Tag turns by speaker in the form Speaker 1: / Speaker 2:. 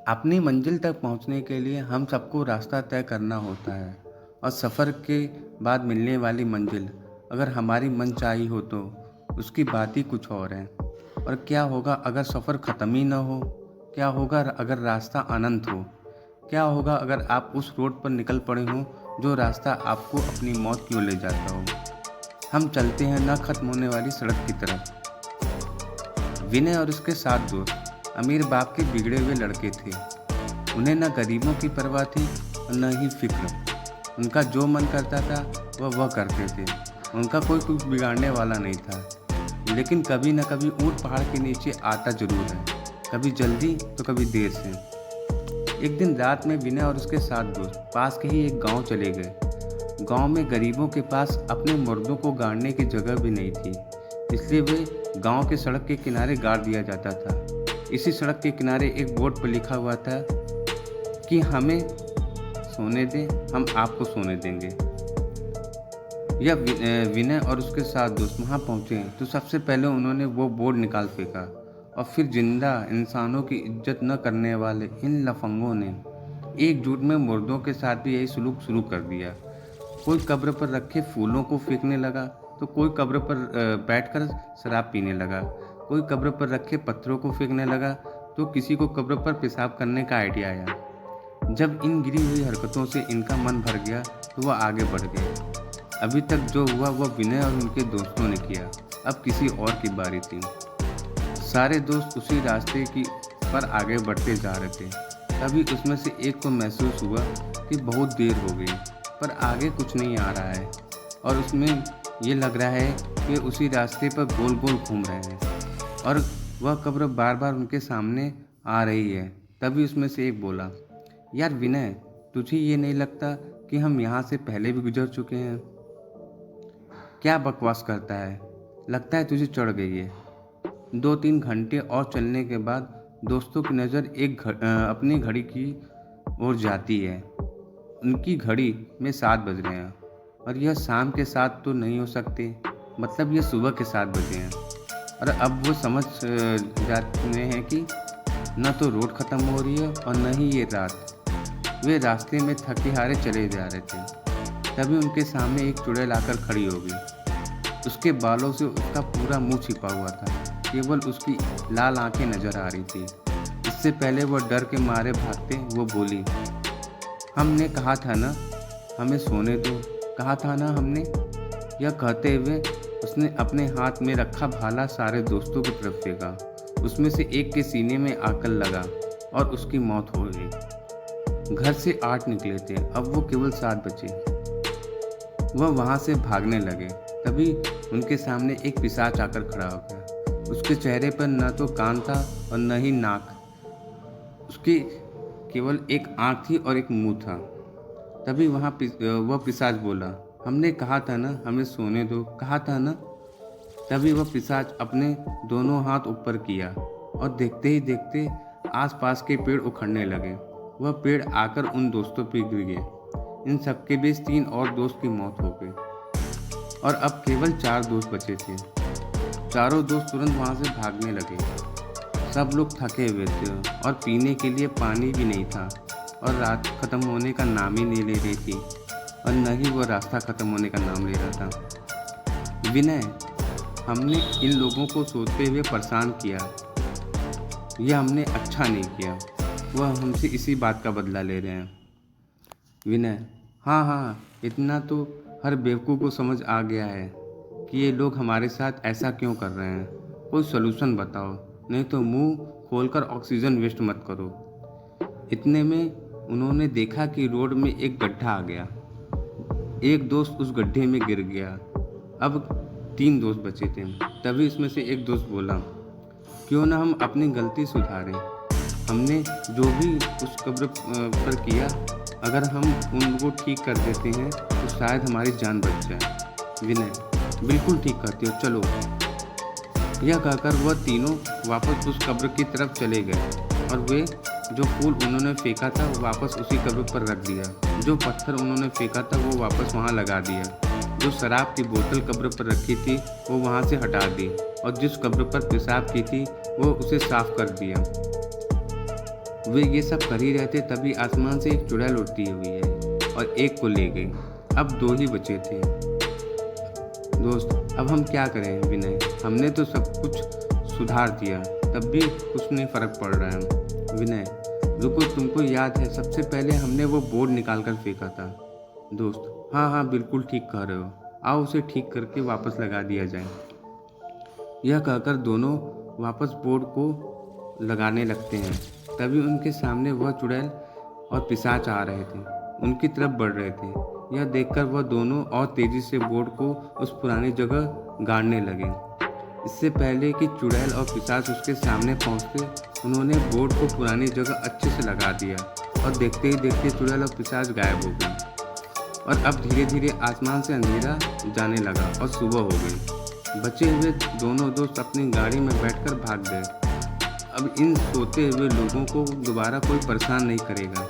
Speaker 1: अपनी मंजिल तक पहुंचने के लिए हम सबको रास्ता तय करना होता है और सफ़र के बाद मिलने वाली मंजिल अगर हमारी मनचाही हो तो उसकी बात ही कुछ और है। और क्या होगा अगर सफ़र ख़त्म ही ना हो? क्या होगा अगर रास्ता अनंत हो? क्या होगा अगर आप उस रोड पर निकल पड़े हों जो रास्ता आपको अपनी मौत की ओर ले जाता हो? हम चलते हैं न ख़त्म होने वाली सड़क की तरफ। विनय और उसके 7 दोस्त अमीर बाप के बिगड़े हुए लड़के थे। उन्हें न गरीबों की परवाह थी और न ही फिक्र। उनका जो मन करता था वह करते थे। उनका कोई कुछ बिगाड़ने वाला नहीं था। लेकिन कभी न कभी ऊंट पहाड़ के नीचे आता जरूर है, कभी जल्दी तो कभी देर से। एक दिन रात में विनय और उसके 7 दोस्त पास के ही एक गांव चले गए। गांव में गरीबों के पास अपने मुर्दों को गाड़ने की जगह भी नहीं थी, इसलिए वे गांव के सड़क के किनारे गाड़ दिया जाता था। इसी सड़क के किनारे एक बोर्ड पर लिखा हुआ था कि हमें सोने दें, हम आपको सोने देंगे। यह विनय और उसके 7 दोस्त वहां पहुंचे तो सबसे पहले उन्होंने वो बोर्ड निकाल फेंका और फिर जिंदा इंसानों की इज्जत न करने वाले इन लफंगों ने एकजुट में मुर्दों के साथ भी यही सलूक शुरू कर दिया। कोई कब्र पर रखे फूलों को फेंकने लगा तो कोई कब्र पर बैठकर शराब पीने लगा। कोई कब्र पर रखे पत्थरों को फेंकने लगा तो किसी को कब्र पर पेशाब करने का आइडिया आया। जब इन गिरी हुई हरकतों से इनका मन भर गया तो वह आगे बढ़ गए। अभी तक जो हुआ वह विनय और उनके दोस्तों ने किया, अब किसी और की बारी थी। सारे दोस्त उसी रास्ते की पर आगे बढ़ते जा रहे थे। तभी उसमें से एक को महसूस हुआ कि बहुत देर हो गई पर आगे कुछ नहीं आ रहा है और उसमें ये लग रहा है कि उसी रास्ते पर गोल गोल घूम रहे हैं और वह कब्र बार बार उनके सामने आ रही है। तभी उसमें से एक बोला, यार विनय, तुझे ये नहीं लगता कि हम यहाँ से पहले भी गुजर चुके हैं? क्या बकवास करता है, लगता है तुझे चढ़ गई है। 2-3 घंटे और चलने के बाद दोस्तों की नज़र अपनी घड़ी की ओर जाती है। उनकी घड़ी में 7 बज रहे हैं और यह शाम के 7 तो नहीं हो सकते, मतलब यह सुबह के 7 बजे हैं। और अब वो समझ जाते हैं कि न तो रोड ख़त्म हो रही है और न ही ये रात। वे रास्ते में थके हारे चले जा रहे थे। तभी उनके सामने एक चुड़ैल आकर खड़ी हो गई। उसके बालों से उसका पूरा मुंह छिपा हुआ था, केवल उसकी लाल आंखें नजर आ रही थी। इससे पहले वह डर के मारे भागते वो बोली, हमने कहा था ना, हमें सोने दो, कहा था ना हमने। यह कहते हुए उसने अपने हाथ में रखा भाला सारे दोस्तों की तरफ फेंका। उसमें से एक के सीने में आकर लगा और उसकी मौत हो गई। घर से 8 निकले थे, अब वो केवल 7 बचे। वह वहाँ से भागने लगे। तभी उनके सामने एक पिशाच आकर खड़ा हो गया। उसके चेहरे पर न तो कान था और न ही नाक, उसकी केवल एक आँख थी और एक मुंह था। तभी वह पिशाच बोला, हमने कहा था ना, हमें सोने दो, कहा था ना। तभी वह पिशाच अपने दोनों हाथ ऊपर किया और देखते ही देखते आसपास के पेड़ उखड़ने लगे। वह पेड़ आकर उन दोस्तों पर गिर गए। इन सबके बीच 3 और दोस्त की मौत हो गई और अब केवल 4 दोस्त बचे थे। चारों दोस्त तुरंत वहाँ से भागने लगे। सब लोग थके हुए थे और पीने के लिए पानी भी नहीं था और रात खत्म होने का नाम ही नहीं ले रही थी और न ही वो रास्ता खत्म होने का नाम ले रहा था। विनय, हमने इन लोगों को सोते हुए परेशान किया, यह हमने अच्छा नहीं किया। वह हमसे इसी बात का बदला ले रहे हैं। विनय, हाँ, इतना तो हर बेवकूफ़ को समझ आ गया है कि ये लोग हमारे साथ ऐसा क्यों कर रहे हैं। कोई सलूशन बताओ, नहीं तो मुंह खोलकर ऑक्सीजन वेस्ट मत करो। इतने में उन्होंने देखा कि रोड में एक गड्ढा आ गया। एक दोस्त उस गड्ढे में गिर गया। अब 3 दोस्त बचे थे। तभी उसमें से एक दोस्त बोला, क्यों ना हम अपनी गलती सुधारें। हमने जो भी उस कब्र पर किया, अगर हम उनको ठीक कर देते हैं तो शायद हमारी जान बच जाए। विनय, बिल्कुल ठीक कहते हो, चलो। यह कहकर वह तीनों वापस उस कब्र की तरफ चले गए और वे जो फूल उन्होंने फेंका था वो वापस उसी कब्र पर रख दिया। जो पत्थर उन्होंने फेंका था वो वापस वहाँ लगा दिया। जो शराब की बोतल कब्र पर रखी थी वो वहाँ से हटा दी और जिस कब्र पर पेशाब की थी वो उसे साफ कर दिया। वे ये सब कर ही रहे थे, तभी आसमान से एक चुड़ैल उड़ती हुई है और एक को ले गई। अब 2 ही बचे थे। दोस्त, अब हम क्या करें विनय? हमने तो सब कुछ सुधार दिया, तब भी कुछ नहीं फ़र्क पड़ रहा है। विनय, रुको, तुमको याद है सबसे पहले हमने वो बोर्ड निकाल कर फेंका था? दोस्त, हाँ हाँ, बिल्कुल ठीक कह रहे हो। आओ उसे ठीक करके वापस लगा दिया जाए। यह कहकर दोनों वापस बोर्ड को लगाने लगते हैं। तभी उनके सामने वह चुड़ैल और पिशाच आ रहे थे, उनकी तरफ बढ़ रहे थे। यह देखकर वह दोनों और तेजी से बोर्ड को उस पुरानी जगह गाड़ने लगे। इससे पहले कि चुड़ैल और पिशाच उसके सामने पहुंचते, उन्होंने बोर्ड को पुरानी जगह अच्छे से लगा दिया और देखते ही देखते चुड़ैल और पिशाच गायब हो गए। और अब धीरे धीरे आसमान से अंधेरा जाने लगा और सुबह हो गई। बचे हुए दोनों दोस्त अपनी गाड़ी में बैठकर भाग गए। अब इन सोते हुए लोगों को दोबारा कोई परेशान नहीं करेगा।